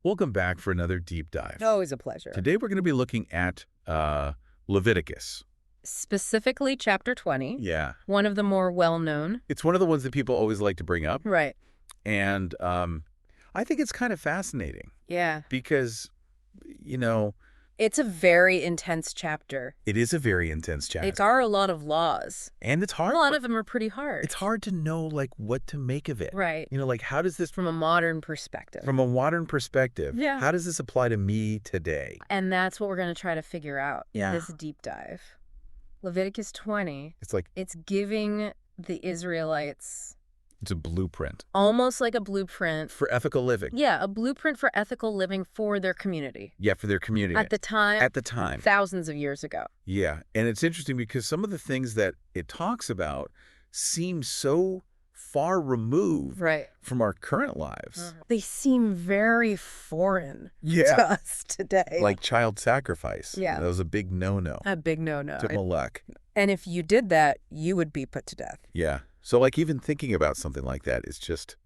Welcome back for another deep dive. Always a pleasure. Today we're going to be looking at Leviticus. Specifically, Chapter 20. Yeah. One of the more well-known. It's one of the ones that people always like to bring up. Right. And I think it's kind of fascinating. Yeah. Because, you know, it's a very intense chapter. it is a very intense chapter. There are a lot of laws. And it's hard. A lot of them are pretty hard. It's hard to know, like, what to make of it. Right. You know, like, how does this... From a modern perspective. From a modern perspective. Yeah. How does this apply to me today? And that's what we're going to try to figure out. Yeah. This deep dive. Leviticus 20. It's like... It's giving the Israelites... It's a blueprint. Almost like a blueprint. For ethical living. Yeah, a blueprint for ethical living for their community. Yeah, for their community. At the time. At the time. Thousands of years ago. Yeah, and it's interesting because some of the things that it talks about seem so far removed from our current lives. They seem very foreign to us today. Like child sacrifice. Yeah. That was a big no-no. A big no-no. To Molech. And if you did that, you would be put to death. Yeah. So like even thinking about something like that is just...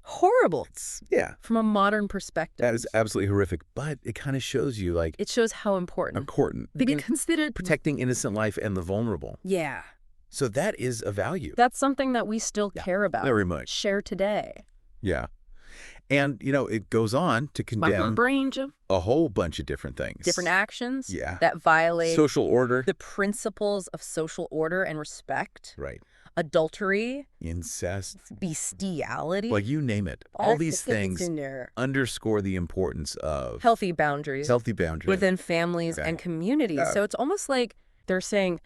horrible. Yeah. From a modern perspective. That is absolutely horrific. But it kind of shows you like... It shows how important. Important. Be considered... Protecting innocent life and the vulnerable. Yeah. So that is a value. That's something that we still care about. Very much. Share today. Yeah. And, you know, it goes on to condemn a whole bunch of different things. Different actions. Yeah. That violate... social order. The principles of social order and respect. Right. Adultery. Incest. Bestiality. Like you name it. All these things underscore the importance of... healthy boundaries. Healthy boundaries. Within families and communities. So it's almost like they're saying...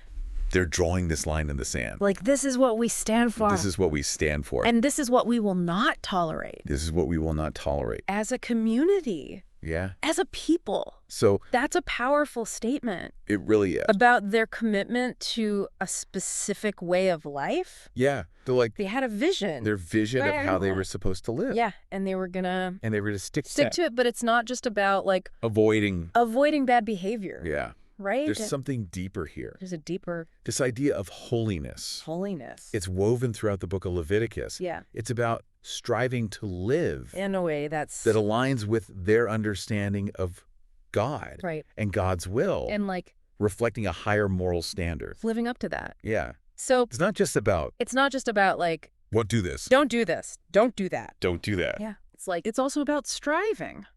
They're drawing this line in the sand. Like, this is what we stand for. This is what we stand for. And this is what we will not tolerate. This is what we will not tolerate. As a community. Yeah. As a people. So... that's a powerful statement. It really is. About their commitment to a specific way of life. Yeah. They're like... they had a vision. Their vision of how they were supposed to live. Yeah. And they were gonna... and they were to stick to it, but it's not just about, like... avoiding bad behavior. Yeah. Right? There's something deeper here. There's a deeper... this idea of holiness. Holiness. It's woven throughout the book of Leviticus. Yeah. It's about striving to live. In a way that's... that aligns with their understanding of God. Right. And God's will. And like... reflecting a higher moral standard. living up to that. Yeah. So... it's not just about... it's not just about like... what do this? don't do this. Don't do that. Don't do that. Yeah. It's like... it's also about striving.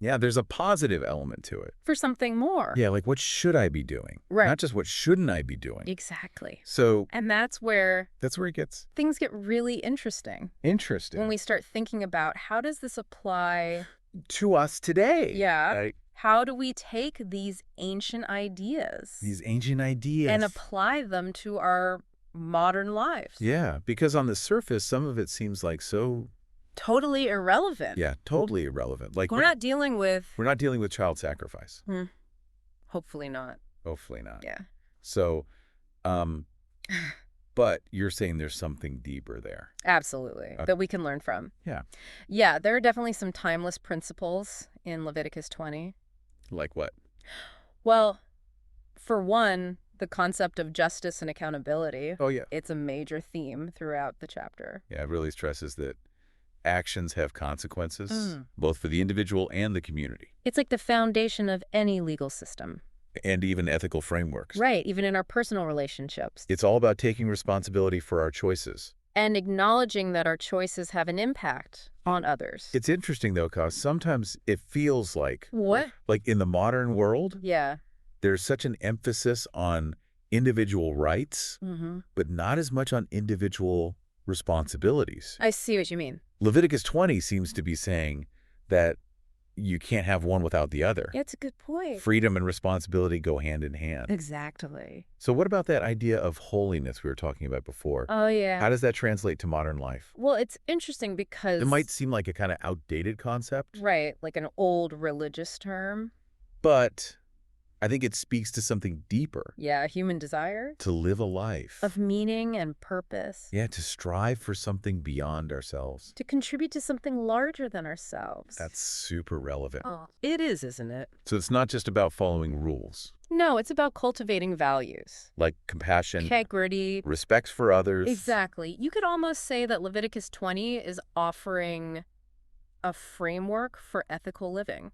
Yeah, there's a positive element to it. For something more. Yeah, like what should I be doing? Right. Not just what shouldn't I be doing. Exactly. So... and that's where... it gets... things get really interesting. interesting. When we start thinking about how does this apply... to us today. Yeah. Right? How do we take these ancient ideas... these ancient ideas... and apply them to our modern lives? Yeah, because on the surface, some of it seems like so... totally irrelevant. yeah, totally irrelevant. Like we're not dealing with... we're not dealing with child sacrifice. hopefully not. Hopefully not. Yeah. So, but you're saying there's something deeper there. Absolutely. That we can learn from. Yeah. Yeah, there are definitely some timeless principles in Leviticus 20. Like what? Well, for one, the concept of justice and accountability. Oh, yeah. It's a major theme throughout the chapter. Yeah, it really stresses that actions have consequences, both for the individual and the community. It's like the foundation of any legal system. And even ethical frameworks. Right, even in our personal relationships. It's all about taking responsibility for our choices. And acknowledging that our choices have an impact on others. It's interesting, though, because sometimes it feels like... what? like in the modern world, Yeah. there's such an emphasis on individual rights, but not as much on individual responsibilities. I see what you mean. Leviticus 20 seems to be saying that you can't have one without the other. Yeah, it's a good point. Freedom and responsibility go hand in hand. Exactly. So what about that idea of holiness we were talking about before? Oh, yeah. How does that translate to modern life? Well, it's interesting because... it might seem like a kind of outdated concept. Right, like an old religious term. But I think it speaks to something deeper. Yeah, a human desire. To live a life. Of meaning and purpose. Yeah, to strive for something beyond ourselves. To contribute to something larger than ourselves. That's super relevant. Oh, it is, isn't it? So it's not just about following rules. No, it's about cultivating values. Like compassion. Integrity. Respect for others. Exactly. You could almost say that Leviticus 20 is offering a framework for ethical living.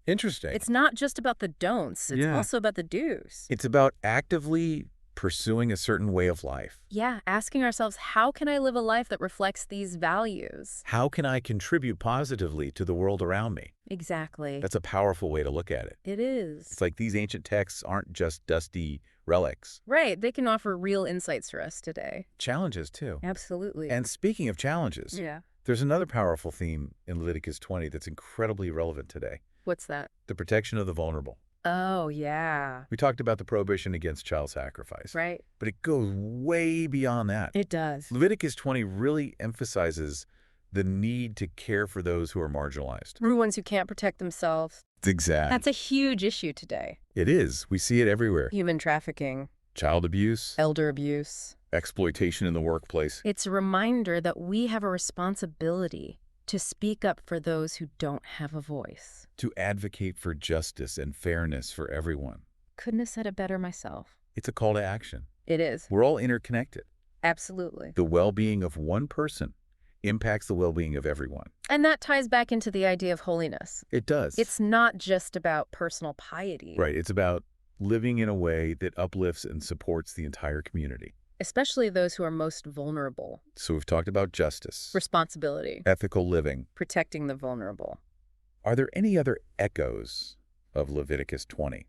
Interesting. It's not just about the don'ts. It's also about the do's. It's about actively pursuing a certain way of life. Yeah, asking ourselves, how can I live a life that reflects these values? How can I contribute positively to the world around me? Exactly. That's a powerful way to look at it. It is. It's like these ancient texts aren't just dusty relics. Right. They can offer real insights for us today. Challenges, too. Absolutely. And speaking of challenges, there's another powerful theme in Leviticus 20 that's incredibly relevant today. What's that? The protection of the vulnerable. Oh, yeah. We talked about the prohibition against child sacrifice. Right. But it goes way beyond that. It does. Leviticus 20 really emphasizes the need to care for those who are marginalized. The ones who can't protect themselves. Exactly. That's a huge issue today. It is. We see it everywhere. Human trafficking. Child abuse. Elder abuse. Exploitation in the workplace. It's a reminder that we have a responsibility to speak up for those who don't have a voice. To advocate for justice and fairness for everyone. Couldn't have said it better myself. It's a call to action. It is. We're all interconnected. Absolutely. The well-being of one person impacts the well-being of everyone. And that ties back into the idea of holiness. It does. It's not just about personal piety. Right. It's about living in a way that uplifts and supports the entire community. Especially those who are most vulnerable. So we've talked about justice. Responsibility. Ethical living. Protecting the vulnerable. Are there any other echoes of Leviticus 20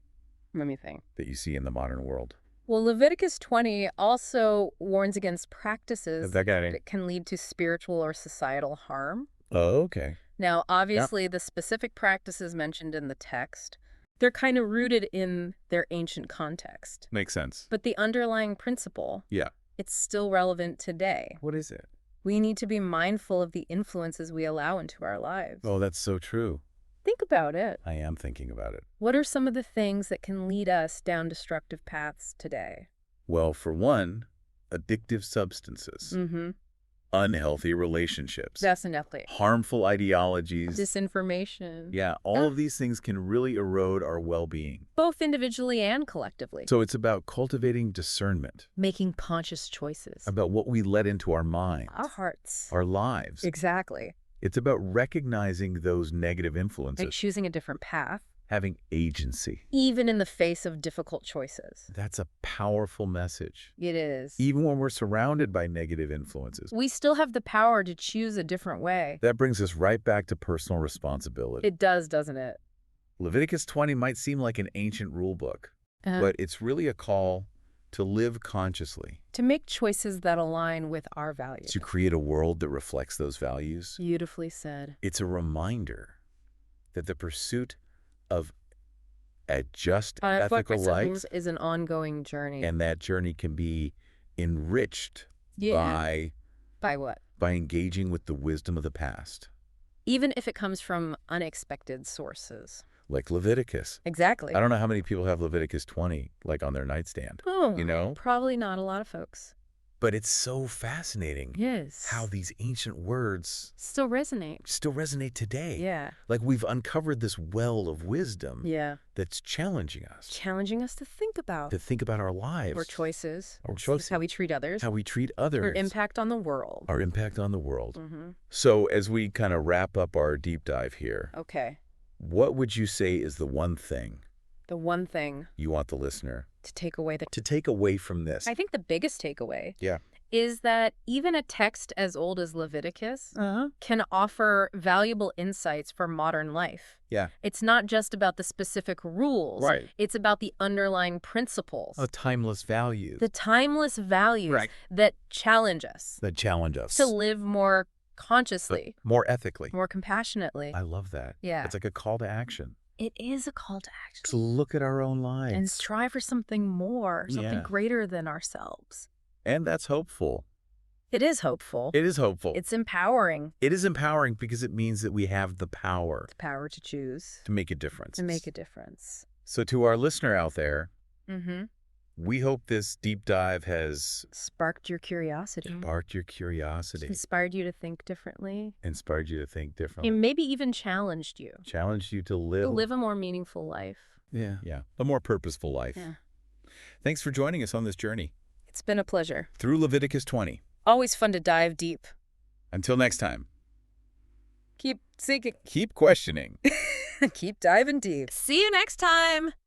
Let me think. that you see in the modern world? Well, Leviticus 20 also warns against practices that can lead to spiritual or societal harm. Oh, okay. Now, obviously, the specific practices mentioned in the text, they're kind of rooted in their ancient context. Makes sense. But the underlying principle, it's still relevant today. What is it? We need to be mindful of the influences we allow into our lives. Oh, that's so true. Think about it. I am thinking about it. What are some of the things that can lead us down destructive paths today? Well, for one, addictive substances. Unhealthy relationships. Definitely. Harmful ideologies. Disinformation. Yeah, all of these things can really erode our well-being. Both individually and collectively. So it's about cultivating discernment. Making conscious choices. About what we let into our minds. Our hearts. Our lives. Exactly. It's about recognizing those negative influences. Like choosing a different path. Having agency. Even in the face of difficult choices. That's a powerful message. It is. Even when we're surrounded by negative influences. We still have the power to choose a different way. That brings us right back to personal responsibility. It does, doesn't it? Leviticus 20 might seem like an ancient rule book, but it's really a call to live consciously. To make choices that align with our values. To create a world that reflects those values. Beautifully said. It's a reminder that the pursuit of a just ethical life is an ongoing journey. And that journey can be enriched by what? By engaging with the wisdom of the past. Even if it comes from unexpected sources. Like Leviticus. Exactly. I don't know how many people have Leviticus 20 like on their nightstand. Oh, you know? Probably not a lot of folks. But it's so fascinating how these ancient words still resonate today. Yeah. Like we've uncovered this well of wisdom that's challenging us. Challenging us to think about. Our lives. Our choices. How we treat others. Our impact on the world. So as we kind of wrap up our deep dive here. Okay. What would you say is the one thing? The one thing you want the listener to take away from this? I think the biggest takeaway Yeah. is that even a text as old as Leviticus can offer valuable insights for modern life. Yeah. It's not just about the specific rules. Right. It's about the underlying principles. The timeless values. The timeless values that challenge us. To live more consciously. More ethically. More compassionately. I love that. Yeah. It's like a call to action. It is a call to action. To look at our own lives. And strive for something more, something greater than ourselves. And that's hopeful. It is hopeful. It is hopeful. It's empowering. It is empowering because it means that we have the power. The power to choose. To make a difference. So to our listener out there, we hope this deep dive has sparked your curiosity. Inspired you to think differently. And maybe even challenged you. To live a more meaningful life. Yeah. A more purposeful life. Yeah. Thanks for joining us on this journey. It's been a pleasure. Through Leviticus 20. Always fun to dive deep. Until next time. Keep seeking. Keep questioning. Keep diving deep. See you next time.